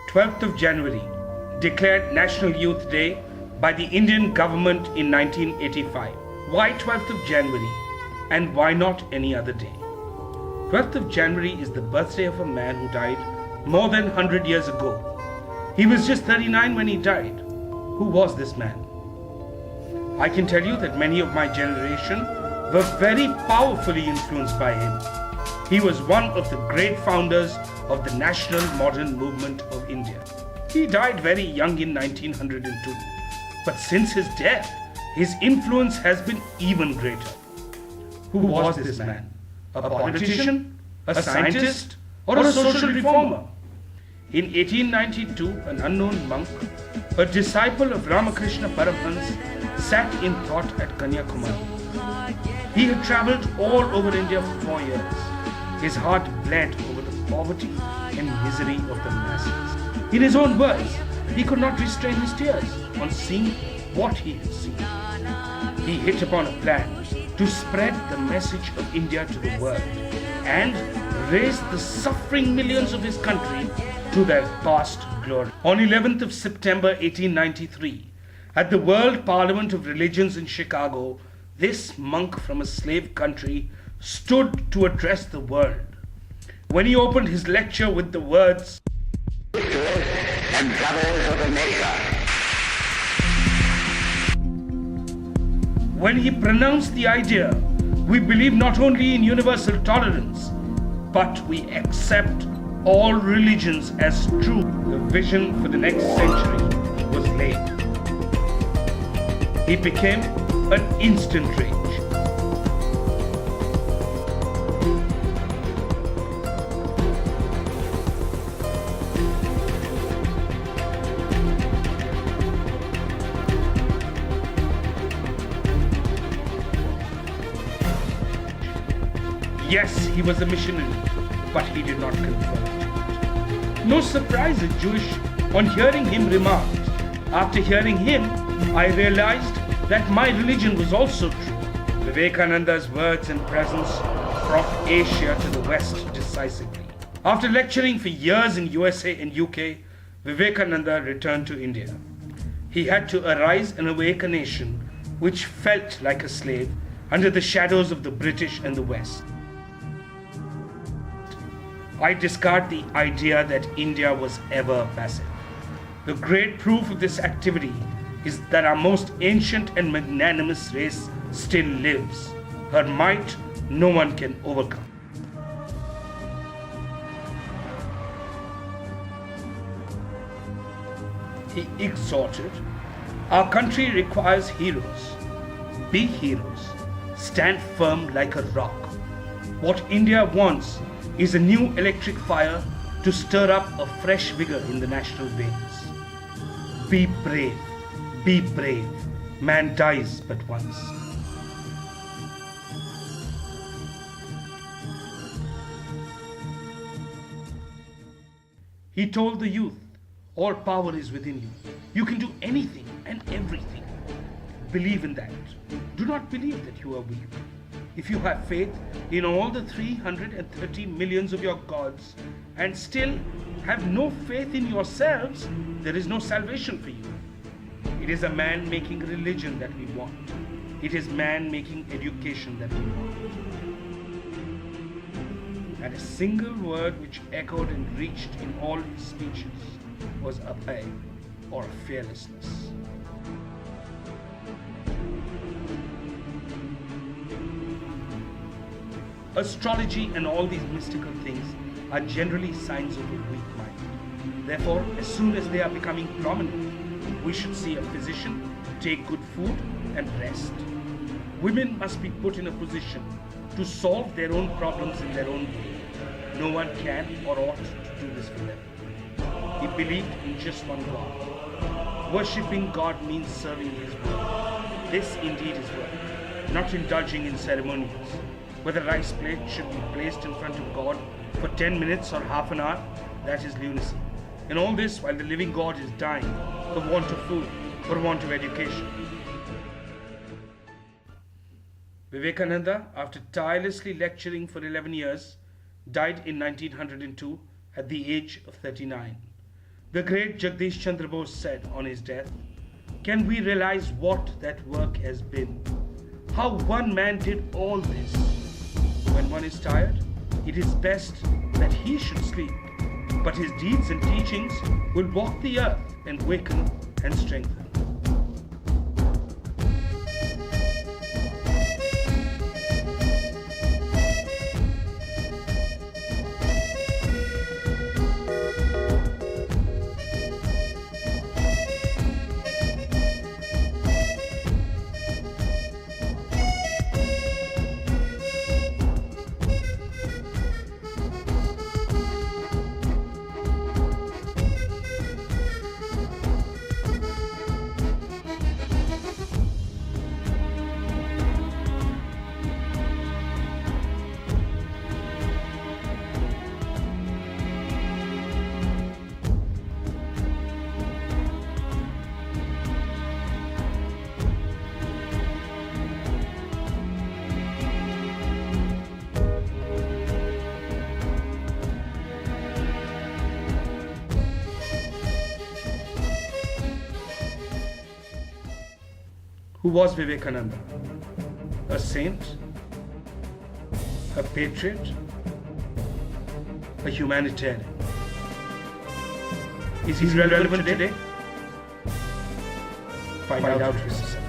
12th of January, declared National Youth Day by the Indian government in 1985. Why 12th of January and why not any other day? 12th of January is the birthday of a man who died more than 100 years ago. He was just 39 when he died. Who was this man? I can tell you that many of my generation were very powerfully influenced by him. He was one of the great founders of the national modern movement of India. He died very young in 1902. But since his death, his influence has been even greater. Who was this man? A politician, a scientist, or a social reformer? In 1892, an unknown monk, a disciple of Ramakrishna Paramhans, sat in thought at Kanyakumari. He had travelled all over India for 4 years. His heart bled over the poverty and misery of the masses. In his own words, he could not restrain his tears on seeing what he had seen. He hit upon a plan to spread the message of India to the world and raise the suffering millions of his country to their past glory. On 11th of September 1893, at the World Parliament of Religions in Chicago, this monk from a slave country stood to address the world. When he opened his lecture with the words, and troubles of America. When he pronounced the idea, we believe not only in universal tolerance, but we accept all religions as true. The vision for the next century was laid. He became an instant rage. Yes, he was a missionary, but he did not convert. No surprise a Jewish on hearing him remarked, after hearing him, I realized that my religion was also true. Vivekananda's words and presence brought Asia to the West decisively. After lecturing for years in USA and UK, Vivekananda returned to India. He had to arise and awake a nation which felt like a slave under the shadows of the British and the West. I discard the idea that India was ever passive. The great proof of this activity is that our most ancient and magnanimous race still lives. Her might no one can overcome. He exhorted, our country requires heroes. Be heroes. Stand firm like a rock. What India wants is a new electric fire to stir up a fresh vigor in the national veins. Be brave, be brave. Man dies but once. He told the youth, all power is within you. You can do anything and everything. Believe in that. Do not believe that you are weak. If you have faith in all the 330 millions of your gods and still have no faith in yourselves, there is no salvation for you. It is a man making religion that we want. It is man making education that we want. And a single word which echoed and reached in all his speeches was abhay, or fearlessness. Astrology and all these mystical things are generally signs of a weak mind. Therefore, as soon as they are becoming prominent, we should see a physician, take good food, and rest. Women must be put in a position to solve their own problems in their own way. No one can or ought to do this for them. He believed in just one God. Worshipping God means serving His will. This indeed is work, not indulging in ceremonials. Whether rice plate should be placed in front of God for 10 minutes or half an hour, that is lunacy. And all this while the living God is dying for want of food, for want of education. Vivekananda, after tirelessly lecturing for 11 years, died in 1902 at the age of 39. The great Jagdish Chandra Bose said on his death, "Can we realize what that work has been? How one man did all this? When one is tired, it is best that he should sleep, but his deeds and teachings will walk the earth and waken and strengthen." Who was Vivekananda? A saint? A patriot? A humanitarian? Is he relevant today? Find out for yourself.